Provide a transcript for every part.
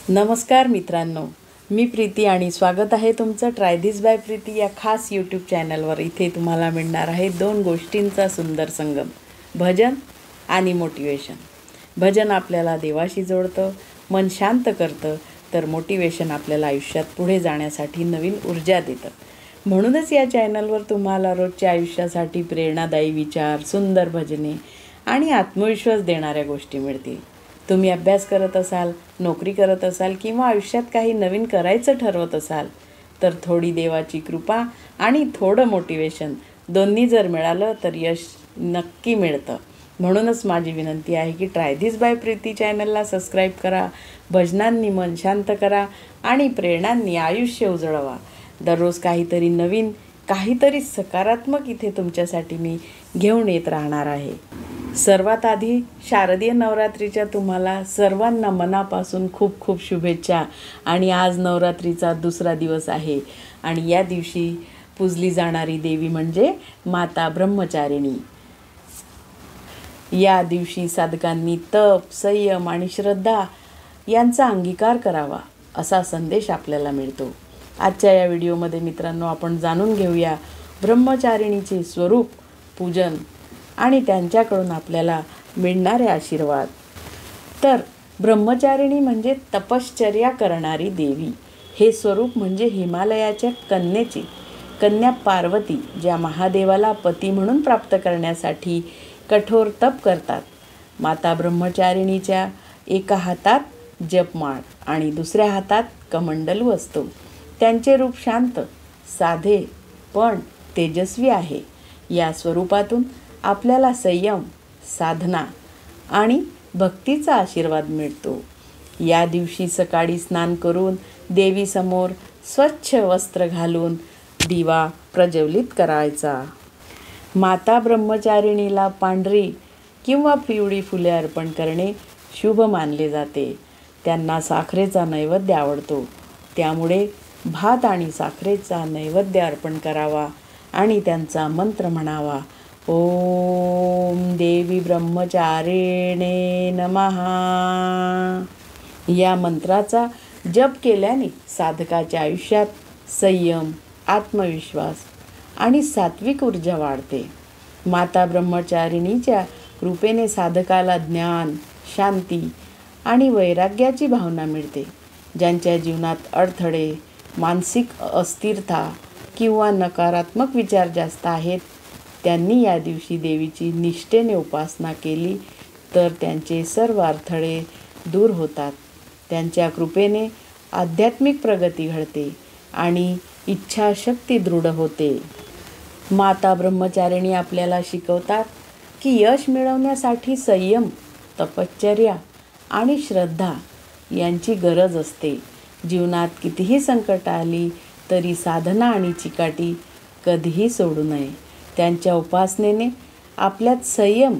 नमस्कार मित्रांनो, मी प्रीती आणि स्वागत आहे तुमचं ट्राय धिस बाय प्रीती या खास यूट्यूब चॅनलवर। इथे तुम्हाला मिळणार आहे दोन गोष्टींचा सुंदर संगम, भजन आणि मोटिवेशन। भजन आपल्याला देवाशी जोडतं, मन शांत करतं, तर मोटिवेशन आपल्याला आयुष्यात पुढे जाण्यासाठी नवीन ऊर्जा देतं। म्हणूनच या चॅनलवर तुम्हाला रोजच्या आयुष्यासाठी प्रेरणादायी विचार, सुंदर भजने आणि आत्मविश्वास देणाऱ्या गोष्टी मिळतील। तुम्ही अभ्यास करत असाल, नोकरी करत असाल किंवा आयुष्यात काही नवीन करायचं ठरवत असाल, तर थोडी देवाची कृपा आणि थोडं मोटिवेशन दोन्ही जर मिळालं तर यश नक्की मिळतं। म्हणूनच माझी विनंती आहे की ट्राय धिस बाय प्रीती चॅनलला सबस्क्राईब करा, भजनांनी मन शांत करा आणि प्रेरणांनी आयुष्य उजळवा। दररोज काहीतरी नवीन, काहीतरी सकारात्मक इथे तुमच्यासाठी मी घेऊन येत राहणार आहे। सर्वात आधी शारदीय नवरात्रीच्या तुम्हाला सर्वांना मनापासून खूप खूप शुभेच्छा। आणि आज नवरात्रीचा दुसरा दिवस आहे आणि या दिवशी पूजली जाणारी देवी म्हणजे माता ब्रह्मचारिणी। या दिवशी साधकांनी तप, संयम आणि श्रद्धा यांचा अंगीकार करावा असा संदेश आपल्याला मिळतो। आजच्या या व्हिडिओमध्ये मित्रांनो आपण जाणून घेऊया ब्रह्मचारिणीचे स्वरूप, पूजन आणि त्यांच्याकडून आपल्याला मिळणारे आशीर्वाद। तर ब्रह्मचारिणी म्हणजे तपश्चर्या करणारी देवी। हे स्वरूप म्हणजे हिमालयाच्या कन्या पार्वती, ज्या महादेवाला पती म्हणून प्राप्त करण्यासाठी कठोर तप करतात। माता ब्रह्मचारिणीच्या एका हातात जपमाळ आणि दुसऱ्या हातात कमंडलू असतो। त्यांचे रूप शांत, साधे पण तेजस्वी आहे। या स्वरूपातून आपल्याला संयम, साधना आणि भक्तीचा आशीर्वाद मिळतो। या दिवशी सकाळी स्नान करून देवीसमोर स्वच्छ वस्त्र घालून दिवा प्रज्वलित करायचा। माता ब्रह्मचारिणीला पांढरी किंवा पिवळी फुले अर्पण करणे शुभ मानले जाते। त्यांना साखरेचा नैवेद्य आवडतो, त्यामुळे भात आणि साखरेचा नैवेद्य अर्पण करावा आणि त्यांचा मंत्र म्हणावा, ओम देवी ब्रह्मचारिणे नमः। या मंत्राचा जप केल्याने साधकाच्या आयुष्यात संयम, आत्मविश्वास आणि सात्विक ऊर्जा वाढते। माता ब्रह्मचारिणीच्या कृपेने साधकाला ज्ञान, शांती आणि वैराग्याची भावना मिळते। ज्यांच्या जीवनात अडथळे, मानसिक अस्थिरता किंवा नकारात्मक विचार जास्त आहेत, त्यांनी या दिवशी देवीची निष्ठेने उपासना केली तर त्यांचे सर्व अडथळे दूर होतात। त्यांच्या कृपेने आध्यात्मिक प्रगती घडते आणि इच्छाशक्ती दृढ होते। माता ब्रह्मचारिणी आपल्याला शिकवतात की यश मिळवण्यासाठी संयम, तपश्चर्या आणि श्रद्धा यांची गरज असते। जीवनात कितीही संकट आली तरी साधना आणि चिकाटी कधीही सोडू नये। त्यांच्या उपासनेने आपल्यात संयम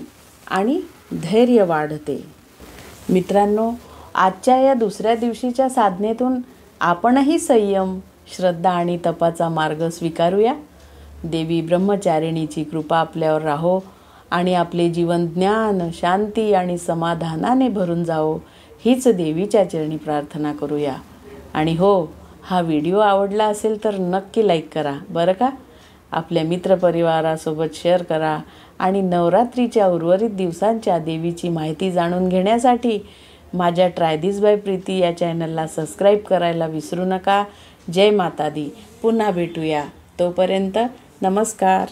आणि धैर्य वाढते। मित्रांनो, आजच्या या दुसऱ्या दिवशीच्या साधनेतून आपणही संयम, श्रद्धा आणि तपाचा मार्ग स्वीकारूया। देवी ब्रह्मचारिणीची कृपा आपल्यावर राहो आणि आपले जीवन ज्ञान, शांती आणि समाधानाने भरून जावो, हीच देवीच्या चरणी प्रार्थना करूया। आणि हो, हा व्हिडिओ आवडला असेल तर नक्की लाईक करा बरं का। आपल्या मित्रपरिवारासोबत शेअर करा आणि नवरात्रीच्या उर्वरित दिवसांच्या देवीची माहिती जाणून घेण्यासाठी माझ्या ट्राय धिस बाय प्रीती या चॅनलला सबस्क्राईब करायला विसरू नका। जय माता दी। पुन्हा भेटूया, तोपर्यंत नमस्कार।